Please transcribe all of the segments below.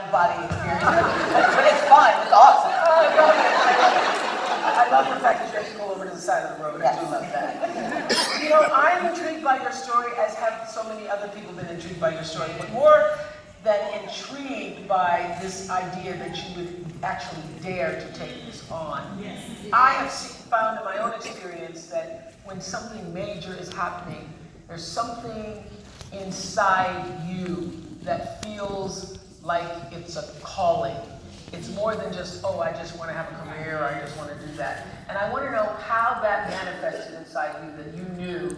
body experience, but it's fun. It's awesome. I love the fact that you actually go over to the side of the road. Yes. I do love that. You know, I'm intrigued by your story, as have so many other people been intrigued by your story, but more than intrigued by this idea that you would actually dare to take this on. Yes. I have found in my own experience that when something major is happening, there's something inside you that feels like it's a calling. It's more than just, oh, I just want to have a career, or I just want to do that. And I want to know how that manifested inside you, that you knew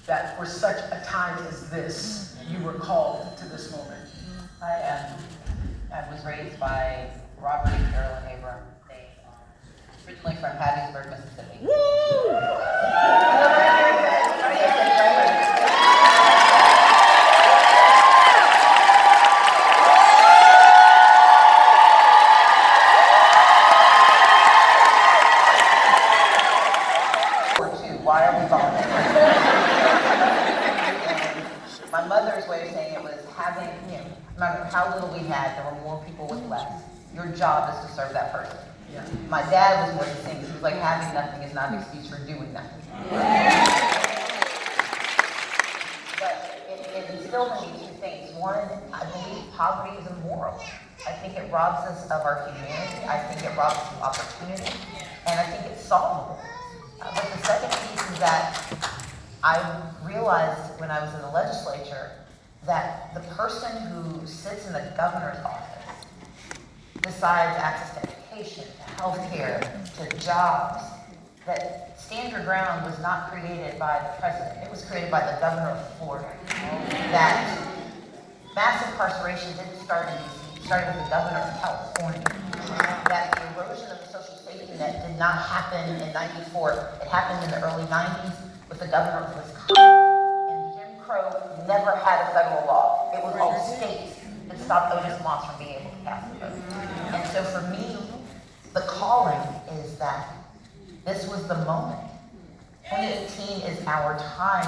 that for such a time as this, you were called to this moment. I was raised by Robert and Carolyn Abrams. They originally from Hattiesburg, Mississippi. Woo! Why are we volunteering? My mother's way of saying it was having, no matter how little we had, there were more people with less. Your job is to serve that person. Yeah. My dad was more the same. He was like, having nothing is not an excuse for doing nothing. But it instilled in me two things. One, I believe poverty is immoral. I think it robs us of our humanity. I think it robs us of opportunity. And I think it's solvable. But the second piece is that I realized when I was in the legislature that the person who sits in the governor's office decides access to education, to healthcare, to jobs, that stand your ground was not created by the president. It was created by the governor of Florida. That mass incarceration didn't start in D.C., it started with the governor of California. That the erosion of the social safety net did not happen in '94. It happened in the early '90s with the governor of Wisconsin. And Jim Crow never had a federal law. It was all states that stopped Otis Moss from being able to pass the vote. And so for me, the calling is that this was the moment. 2018 is our time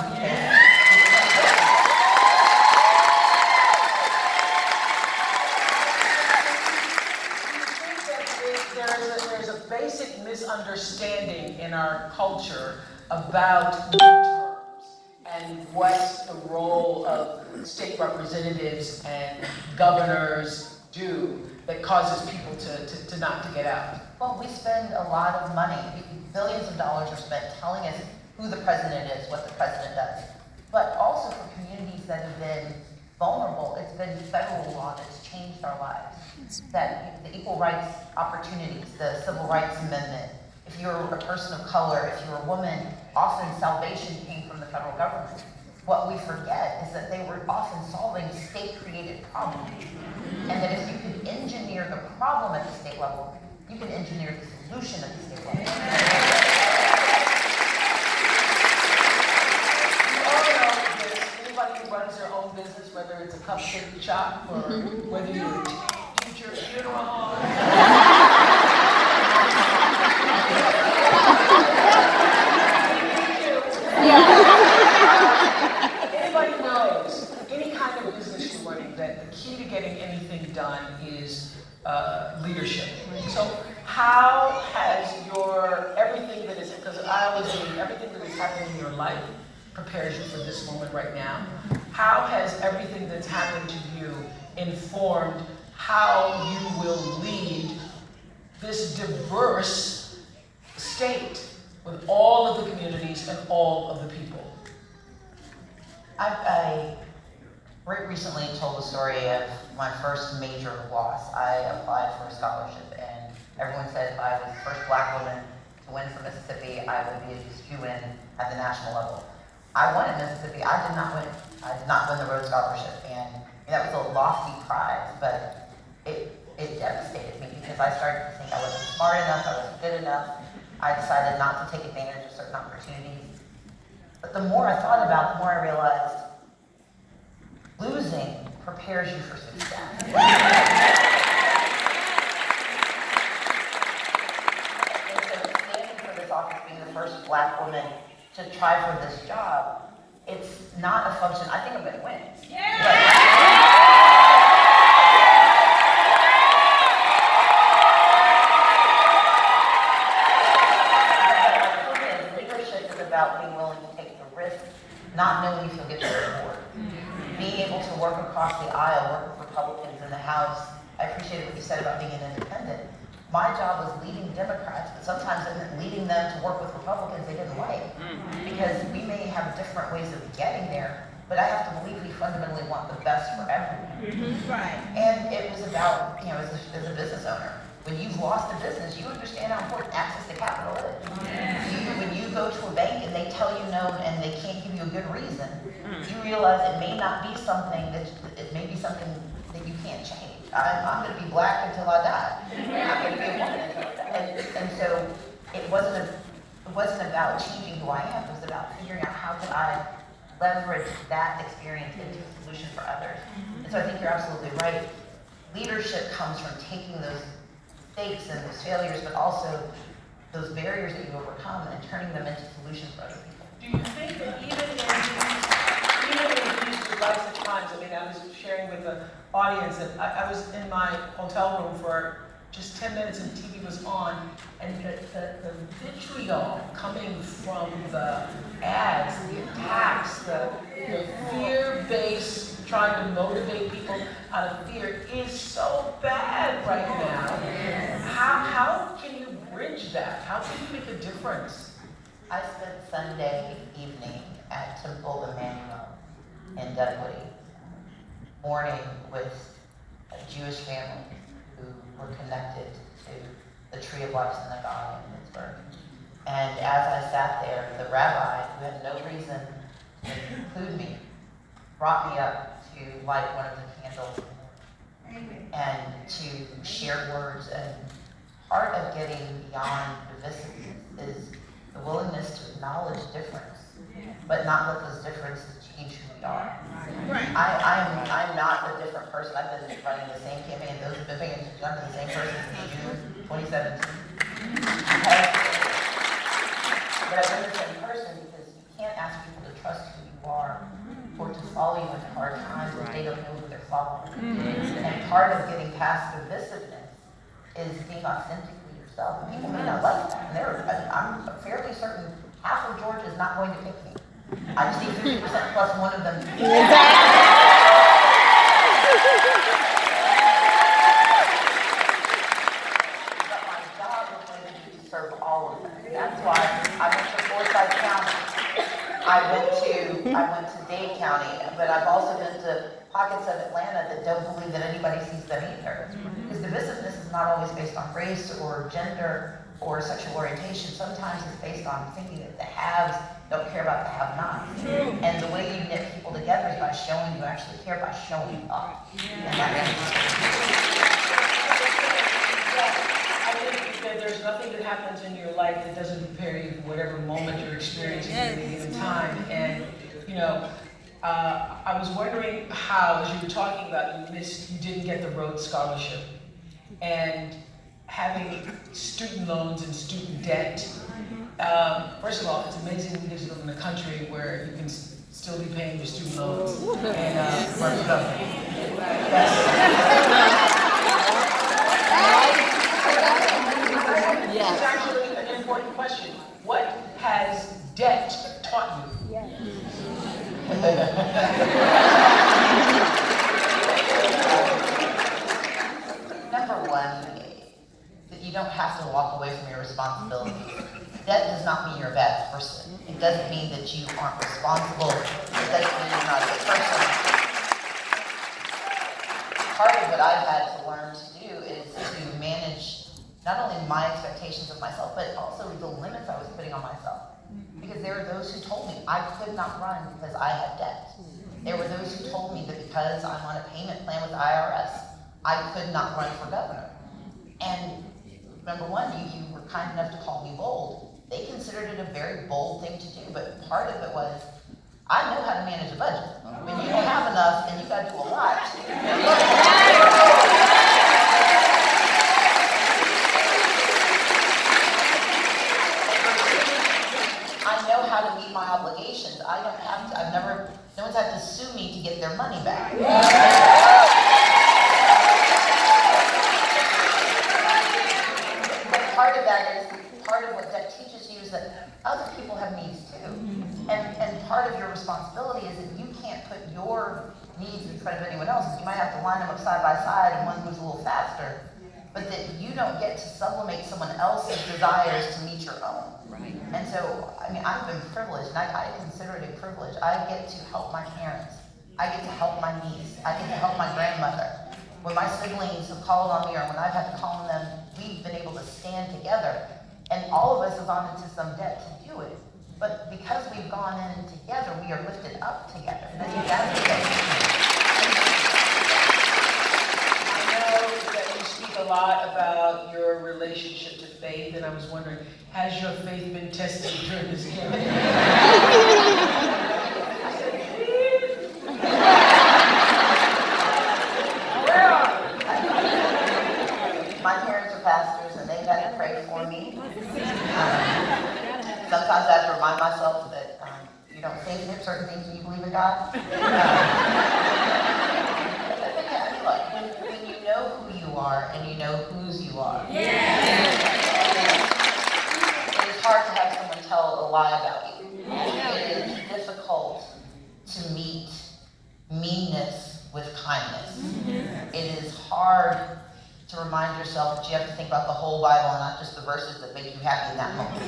because there's a basic misunderstanding in our culture about midterms and what the role of state representatives and governors do that causes people to not to get out. Well, we spend a lot of money, billions of dollars are spent telling us who the president is, what the president does. But also for communities that have been vulnerable, it's been federal law that's changed our lives. That the equal rights opportunities, the civil rights amendment, if you're a person of color, if you're a woman, often salvation came from the federal government. What we forget is that they were often solving state-created problems. And that if you could engineer the problem at the state level, you can engineer the solution at the state level. You all know this. Anybody who runs their own business, whether it's a cupcake shop or whether you're a teacher, funeral home. Anybody knows, any kind of business you're running, that the key to getting anything done is leadership. So how has everything that is, because I always say everything that is happening in your life prepares you for this moment right now. How has everything that's happened to you informed how you will lead this diverse state with all of the communities and all of the people? I recently told the story of my first major loss. I applied for a scholarship, and everyone said if I was the first black woman to win from Mississippi, I would be a shoe-in at the national level. I won in Mississippi. I did not win. I did not win the Rhodes Scholarship, and that was a lofty prize, but it devastated me because I started to think I wasn't smart enough, I wasn't good enough. I decided not to take advantage of certain opportunities. But the more I thought about it, the more I realized losing prepares you for success. And so standing for this office, being the first black woman to try for this job, it's not a function, I think I'm going to win. Yeah. House, I appreciated what you said about being an independent. My job was leading Democrats, but sometimes it meant leading them to work with Republicans they didn't like. Because we may have different ways of getting there, but I have to believe we fundamentally want the best for everyone. Right. And it was about, as a business owner, when you've lost a business, you understand how important access to capital is. When you go to a bank and they tell you no and they can't give you a good reason, you realize it may not be something that, it may be something that you can't change. I'm going to be black until I die. I'm going to be a woman until I die. And so it wasn't about changing who I am. It was about figuring out how could I leverage that experience into a solution for others. And so I think you're absolutely right. Leadership comes from taking those mistakes and those failures, but also those barriers that you overcome and turning them into solutions for other people. Do you think that even in these divisive times, I mean, I was sharing with the audience that I was in my hotel room for just 10 minutes and TV was on, and the vitriol coming from the ads, the attacks, the fear-based trying to motivate people out of fear is so bad right now. How can you bridge that? How can you make a difference? I spent Sunday evening at Temple Emmanuel in Dunwoody, mourning with a Jewish family who were connected to the Tree of Life Synagogue in Pittsburgh. And as I sat there, the rabbi, who had no reason to include me, brought me up to light one of the candles and to share words. And part of getting beyond divisiveness is the willingness to acknowledge difference, but not let those differences change who we are. Right. I'm not a different person. I've been running the same campaign. Those have been paying attention. I'm the same person since June 2017. But I've been the same person because you can't ask people to trust who you are or to follow you into hard times if they don't know who they're following. And part of getting past divisiveness is being authentically yourself. And people may not like that. And I'm fairly certain half of Georgia is not going to pick me. I just need 50% plus one of them. But my job is going to be to serve all of them. That's why I went to Forsyth County. I went to Dade County, but I've also been to pockets of Atlanta that don't believe that anybody sees them either. Because divisiveness is not always based on race or gender or sexual orientation. Sometimes it's based on thinking that the haves don't care about the have-nots. And the way you knit people together is by showing you actually care, by showing up. And I think that there's nothing that happens in your life that doesn't prepare you for whatever moment you're experiencing at any given time. And I was wondering how, as you were talking about, you didn't get the Rhodes Scholarship, and having student loans and student debt. First of all, it's amazing we live in a country where you can still be paying your student loans and run the This is actually an important question. What has debt taught you? Number one, that you don't have to walk away from your responsibilities. Debt does not mean you're a bad person. It doesn't mean that you aren't responsible. It doesn't mean you're not a good person. Part of what I've had to learn to do is to manage not only my expectations of myself, but also the limits I was putting on myself. Because there are those who told me I could not run because I had debt. There were those who told me that because I'm on a payment plan with the IRS, I could not run for governor. And number one, you were kind enough to call me bold. They considered it a very bold thing to do, but part of it was, I know how to manage a budget. When you don't have enough and you got to do a lot, I know how to meet my obligations. I don't have to, no one's had to sue me to get their money back. But part of that is, part of what debt teaches you is that other people have needs too. And part of your responsibility is that you can't put your needs in front of anyone else's. You might have to line them up side by side and one moves a little faster, but that you don't get to sublimate someone else's desires to meet your own. Right. And so, I mean, I've been privileged, and I consider it a privilege. I get to help my parents. I get to help my niece. I get to help my grandmother. When my siblings have called on me, or when I've had to call on them, we've been able to stand together. And all of us have gone into some debt to do it. But because we've gone in together, we are lifted up together. And I think that's the best thing. I know that you speak a lot about your relationship to faith, and I was wondering, has your faith been tested during this campaign? My parents are pastors, and they've had to pray for me. Sometimes I have to remind myself that you don't think certain things when you believe in God. Look, when you know who you are and you know whose you are, it is hard to have someone tell a lie about you. It is difficult to meet meanness with kindness. It is hard to remind yourself that you have to think about the whole Bible and not just the verses that make you happy in that moment.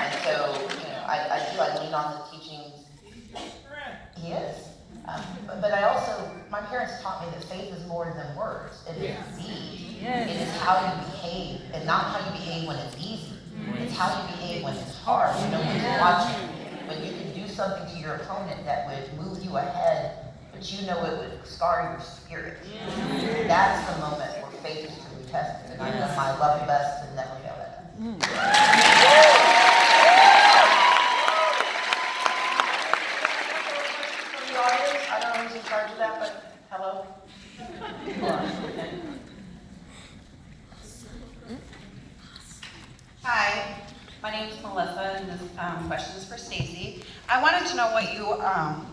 And so, I lean on the teachings. He is. But I also, my parents taught me that faith is more than words. It is deed. It is how you behave, and not how you behave when it's easy. It's how you behave when it's hard, when no one's watching. When you can do something to your opponent that would move you ahead, but you know it would scar your spirit. That's the moment where faith is truly tested, and I've done my level best to never fail at that. From the audience, I don't know who's in charge of that, but hello? You are. Hi, my name is Melissa, and this question is for Stacey. I wanted to know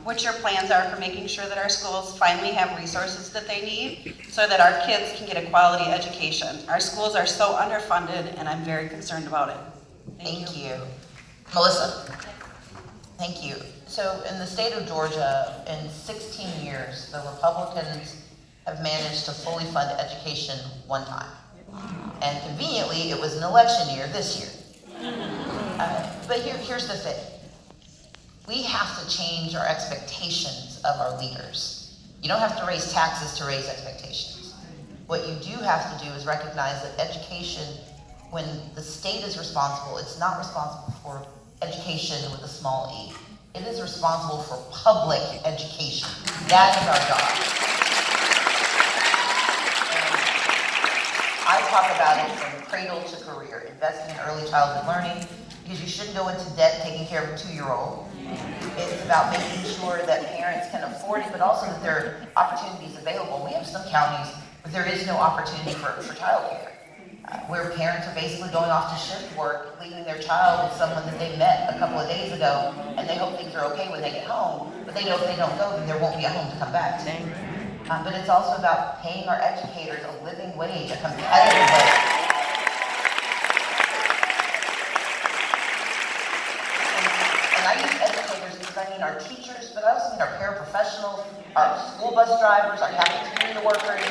what your plans are for making sure that our schools finally have resources that they need so that our kids can get a quality education. Our schools are so underfunded, and I'm very concerned about it. Thank you. Melissa, thank you. So in the state of Georgia, in 16 years, the Republicans have managed to fully fund education one time. And conveniently, it was an election year this year. But here's the thing. We have to change our expectations of our leaders. You don't have to raise taxes to raise expectations. What you do have to do is recognize that education, when the state is responsible, it's not responsible for education with a small e. It is responsible for public education. That is our job. I talk about it from cradle to career, investing in early childhood learning, because you shouldn't go into debt taking care of a 2-year-old. It's about making sure that parents can afford it, but also that there are opportunities available. We have some counties where there is no opportunity for childcare, where parents are basically going off to shift work, leaving their child with someone that they met a couple of days ago, and they hope things are okay when they get home, but they know if they don't go, then there won't be a home to come back to. But it's also about paying our educators a living wage, a competitive wage. And I use educators because I mean our teachers, but I also mean our paraprofessionals, our school bus drivers, our cafeteria workers.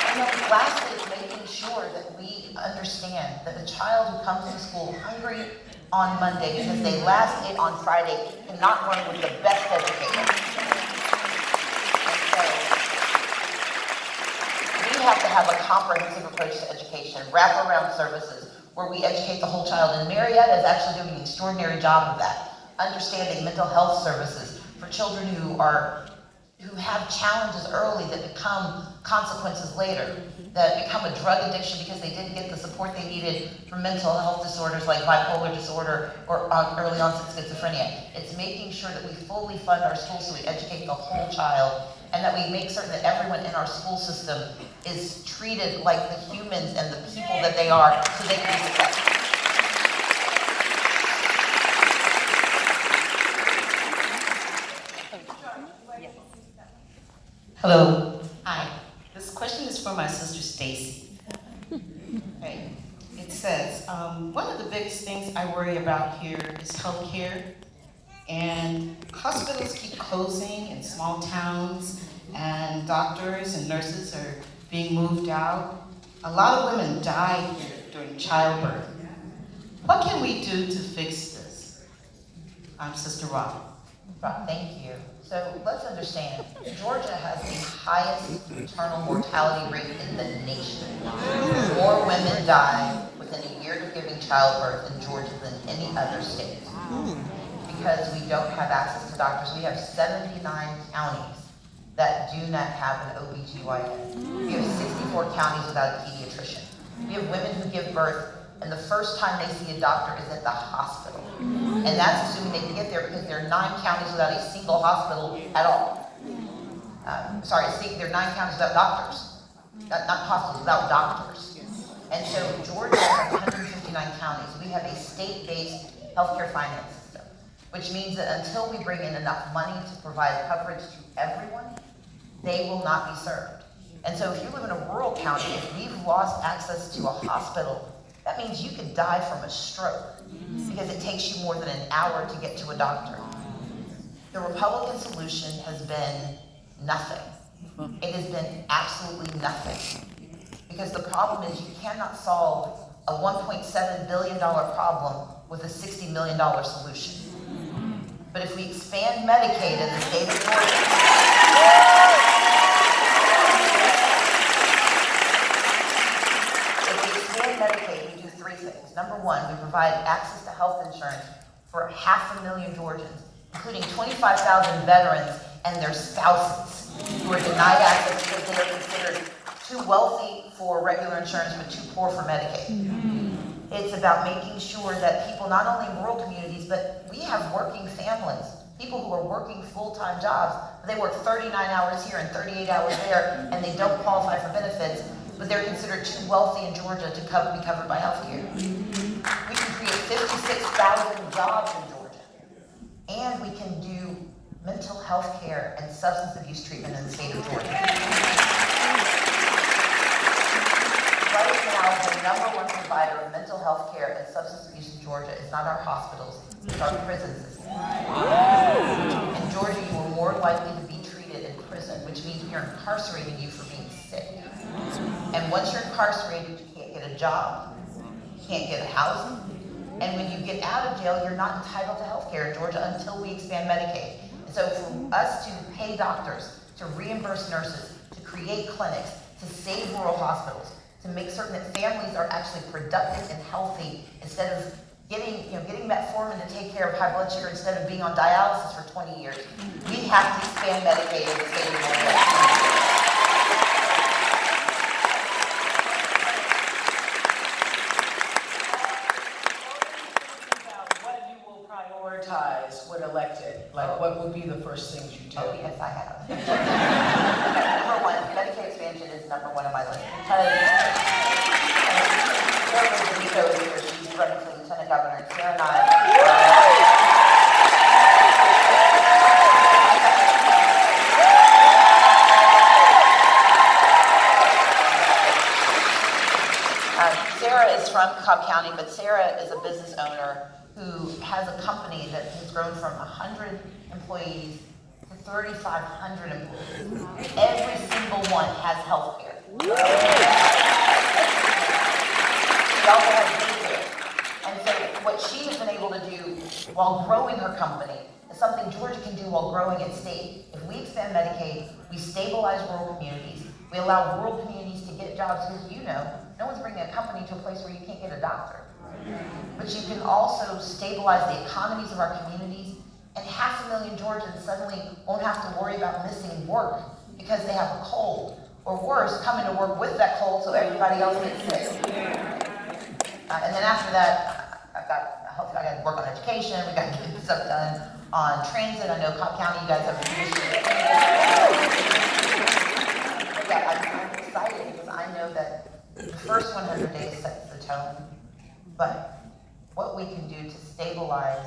And then lastly, is making sure that we understand that the child who comes to school hungry on Monday because they last ate on Friday cannot run with the best educator. We have to have a comprehensive approach to education, wraparound services, where we educate the whole child. And Marietta is actually doing an extraordinary job of that, understanding mental health services for children who have challenges early that become consequences later, that become a drug addiction because they didn't get the support they needed for mental health disorders like bipolar disorder or early onset schizophrenia. It's making sure that we fully fund our schools so we educate the whole child, and that we make certain that everyone in our school system is treated like the humans and the people that they are so they can be successful. Hello. Hi. This question is for my sister Stacey. Okay. It says, one of the biggest things I worry about here is healthcare And hospitals keep closing in small towns, and doctors and nurses are being moved out. A lot of women die here during childbirth. What can we do to fix this? I'm Sister Rob. Rob, thank you. So let's understand, Georgia has the highest maternal mortality rate in the nation. More women die within a year of giving childbirth in Georgia than any other state. Because we don't have access to doctors. We have 79 counties that do not have an OBGYN. We have 64 counties without a pediatrician. We have women who give birth, and the first time they see a doctor is at the hospital. And that's assuming they can get there because there are 9 counties without a single hospital at all. There are 9 counties without doctors. Not hospitals, without doctors. And so Georgia has 159 counties. We have a state-based healthcare finance system, which means that until we bring in enough money to provide coverage to everyone, they will not be served. And so if you live in a rural county, if we've lost access to a hospital, that means you could die from a stroke because it takes you more than an hour to get to a doctor. The Republican solution has been nothing. It has been absolutely nothing. Because the problem is you cannot solve a $1.7 billion problem with a $60 million solution. But if we expand Medicaid in the state of Georgia, Medicaid, we do 3 things. Number 1, we provide access to health insurance for 500,000 Georgians, including 25,000 veterans and their spouses who are denied access because they are considered too wealthy for regular insurance but too poor for Medicaid. It's about making sure that people, not only in rural communities, but we have working families, people who are working full-time jobs, they work 39 hours here and 38 hours there, and they don't qualify for benefits, but they're considered too wealthy in Georgia to be covered by health care. We can create 56,000 jobs in Georgia. And we can do mental health care and substance abuse treatment in the state of Georgia. Right now, the number 1 provider of mental health care and substance abuse in Georgia is not our hospitals, it's our prison system. In Georgia, you are more likely to be treated in prison, which means we are incarcerating you for being sick. And once you're incarcerated, you can't get a job, you can't get housing, and when you get out of jail, you're not entitled to health care in Georgia until we expand Medicaid. And so for us to pay doctors, to reimburse nurses, to create clinics, to save rural hospitals, to make certain that families are actually productive and healthy instead of getting metformin to take care of high blood sugar instead of being on dialysis for 20 years, we have to expand Medicaid in the state of Georgia. When elected, what would be the first things you do? Oh, yes, I have. Number 1, Medicaid expansion is number 1 on my list. Because Sarah Benito is here, she's running for Lieutenant Governor, and Sarah and Sarah is from Cobb County, but Sarah is a business owner who has a company that has grown from 100 employees to 3,500 employees. Every single one has health care. She also has daycare. And so what she has been able to do while growing her company is something Georgia can do while growing its state. If we expand Medicaid, we stabilize rural communities, we allow rural communities to get jobs, because no one's bringing a company to a place where you can't get a doctor. But you can also stabilize the economies of our communities, and 500,000 Georgians suddenly won't have to worry about missing work because they have a cold, or worse, coming to work with that cold so everybody else gets sick. And then after that, I got to work on education, we got to get stuff done on transit. I know Cobb County, you guys have an issue. But yeah, I'm excited because I know that the first 100 days sets the tone. But what we can do to stabilize,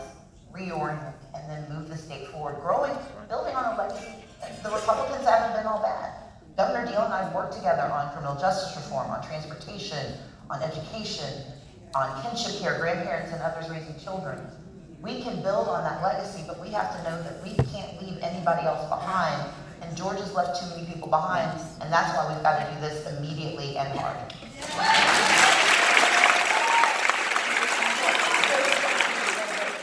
reorient, and then move the state forward, building on a legacy. The Republicans haven't been all bad. Governor Deal and I have worked together on criminal justice reform, on transportation, on education, on kinship care, grandparents and others raising children. We can build on that legacy, but we have to know that we can't leave anybody else behind. And Georgia's left too many people behind, and that's why we've got to do this immediately and hard.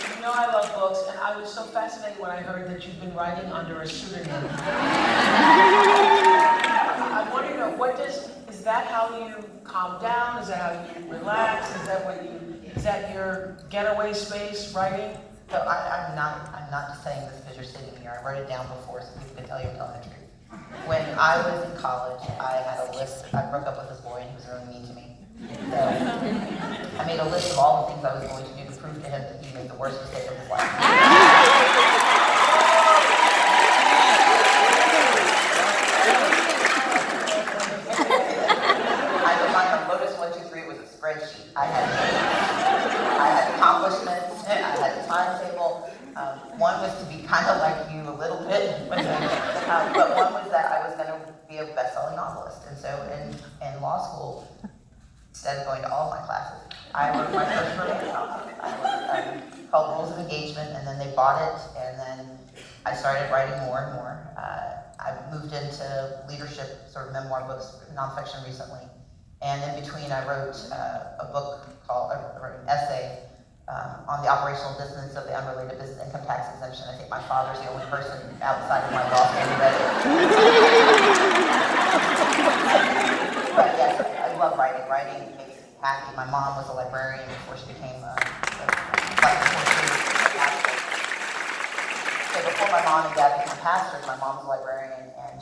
You know I love books, and I was so fascinated when I heard that you've been writing under a pseudonym. I want to know, is that how you calm down? Is that how you relax? Is that your getaway space, writing? So I'm not just saying this because you're sitting here. I wrote it down before so people can tell you're telling the truth. When I was in college, I had a list. I broke up with this boy and he was really mean to me. So I made a list of all the things I was going to do to prove to him that he made the worst mistake of his life. I put mine on Lotus 1, 2, 3. It was a spreadsheet. I had accomplishments. I had a timetable. One was to be kind of like you a little bit, but one was that I was going to be a best-selling novelist. And so in law school, instead of going to all my classes, I wrote my first romance novel. Called Rules of Engagement, and then they bought it, and then I started writing more and more. I moved into leadership, sort of memoir books, nonfiction recently. And in between, I wrote a book called, I wrote an essay on the operational dissonance of the unrelated business income tax exemption. I think my father's the only person outside of my law school who read it. But yes, I love writing. Writing makes me happy. My mom was a librarian before she became So before my mom and dad became pastors, my mom was a librarian, and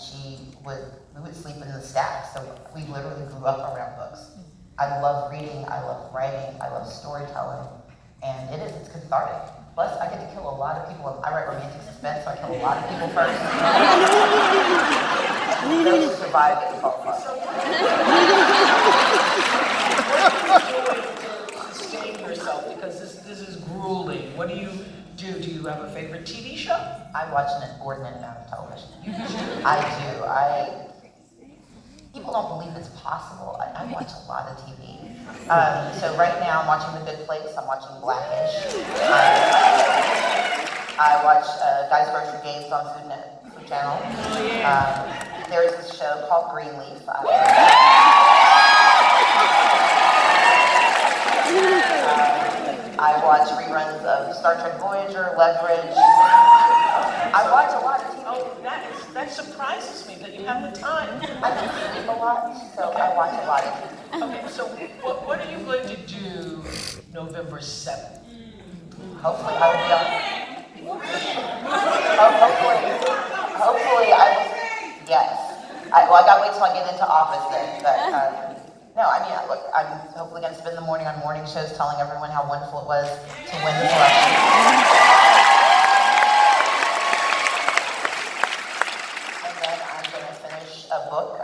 we would sleep in the stacks. So we literally grew up around books. I love reading, I love writing, I love storytelling, and it's cathartic. Plus, I get to kill a lot of people. I write romantic suspense, so I kill a lot of people first. And those who survive get to fall apart. What do you do to sustain yourself? Because this is grueling. What do you do? Do you have a favorite TV show? I watch an inordinate amount of television. I do. People don't believe it's possible. I watch a lot of TV. So right now I'm watching The Good Place. I'm watching Blackish. I watch Guys Grocery Games on Food Channel. There's this show called Greenleaf. I watch reruns of Star Trek Voyager, Leverage. I watch a lot of TV. Oh, that surprises me that you have the time. I can sleep a lot, so I watch a lot of TV. Okay, so what are you going to do November 7th? Hopefully I will be on. Hopefully I will. Yes. I gotta wait till I get into office then. But no, I mean, look, I'm hopefully gonna spend the morning on morning shows telling everyone how wonderful it was to win the election. A book.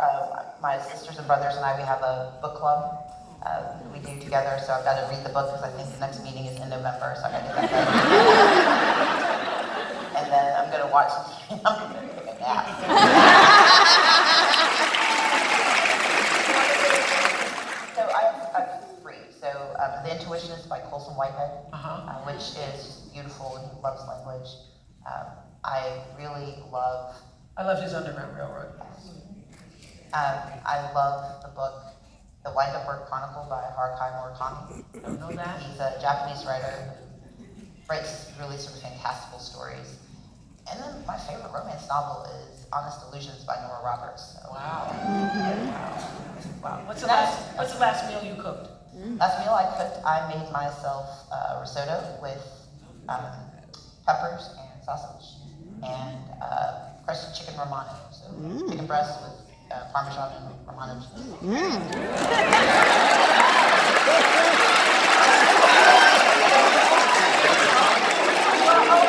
My sisters and brothers and I, we have a book club we do together, so I've got to read the book because I think the next meeting is in November, so I got to get that done. And then I'm going to watch some TV. I'm going to take a nap. So I've three. So The Intuitionist by Colson Whitehead, which is just beautiful, and he loves language. I love his Underground Railroad. I love the book, The Wind-Up Chronicle by Haruki Murakami. Don't know that. He's a Japanese writer who writes really sort of fantastical stories. And then my favorite romance novel is Honest Illusions by Nora Roberts. So, Wow. Wow. What's the last meal you cooked? Last meal I cooked, I made myself risotto with peppers and sausage and crusted chicken romano. So chicken breast with Parmesan and Romano cheese.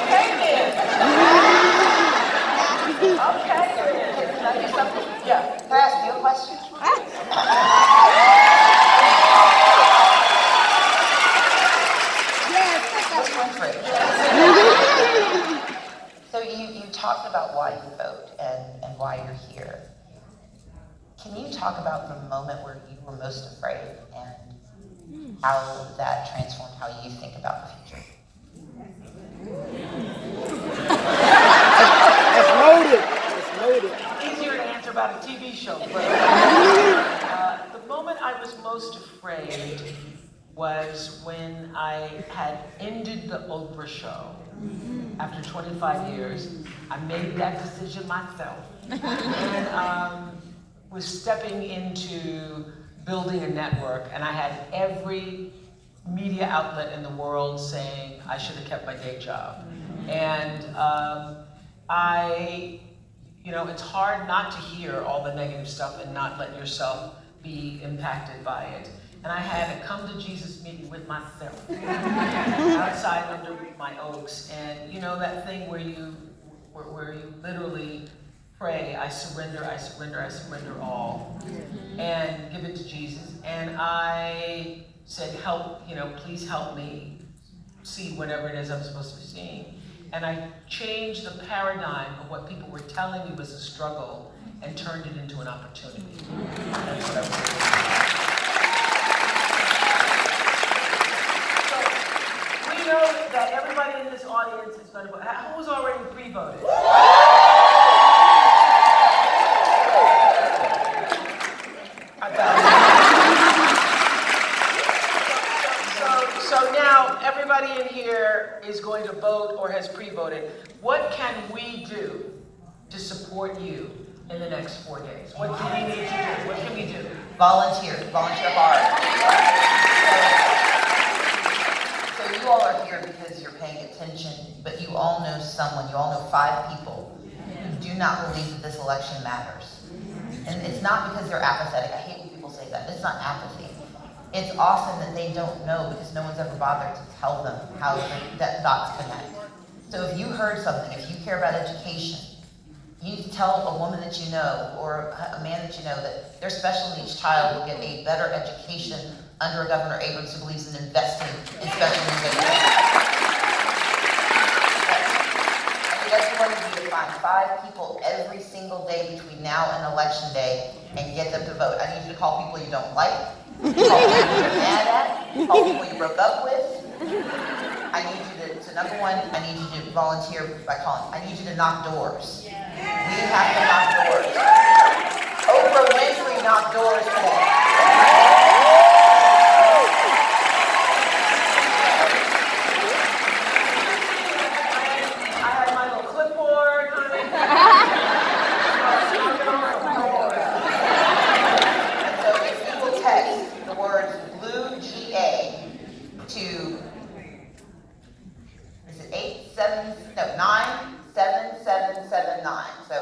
Okay then. Can I do something? Yeah. Can I ask you a question? Yes. Winfrey. So you talked about why you vote and why you're here. Can you talk about the moment where you were most afraid and how that transformed how you think about the future? That's loaded. That's loaded. Easier to answer about a TV show. But, the moment I was most afraid was when I had ended the Oprah show. After 25 years, I made that decision myself. And was stepping into building a network, and I had every media outlet in the world saying I should have kept my day job. And it's hard not to hear all the negative stuff and not let yourself be impacted by it. And I had a come to Jesus meeting with myself outside under my oaks. And you know that thing where you literally pray, I surrender, I surrender, I surrender all, and give it to Jesus. And I said, help, please help me see whatever it is I'm supposed to be seeing. And I changed the paradigm of what people were telling me was a struggle and turned it into an opportunity. That's what I was doing. So, we know that everybody in this audience is going to vote. Who's already pre-voted? So now everybody in here is going to vote or has pre-voted. What can we do to support you in the next 4 days? What do we need to do? What can we do? Volunteer hard. So you all are here because you're paying attention, but you all know someone, you all know 5 people who do not believe that this election matters. And it's not because they're apathetic. I hate when people say that. It's not apathy. It's often that they don't know because no one's ever bothered to tell them how that dots connect. So if you heard something, if you care about education, you need to tell a woman that you know or a man that you know that their special needs child will get a better education under a Governor Abrams who believes in investing in special needs education. And that's what you need to find 5 people every single day between now and Election Day and get them to vote. I need you to call people you don't like. Call people you're mad at, call people you broke up with. I need you to, so number 1, I need you to volunteer by calling. I need you to knock doors. We have to knock doors. Oprah Winfrey knocked doors today. I had my little clipboard, So if you will text the words blue GA to, is it 97779. So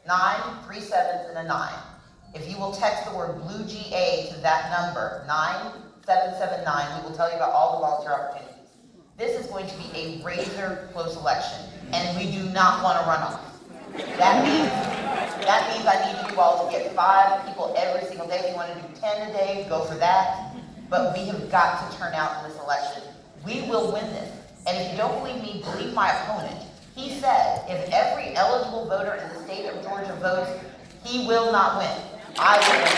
9, 3 7s, and a 9. If you will text the word blue GA to that number, 9779, we will tell you about all the volunteer opportunities. This is going to be a razor close election, and we do not want a runoff. That means I need you all to get 5 people every single day. If you want to do 10 a day, go for that. But we have got to turn out in this election. We will win this. And if you don't believe me, believe my opponent. He said if every eligible voter in the state of Georgia votes, he will not win. I will win.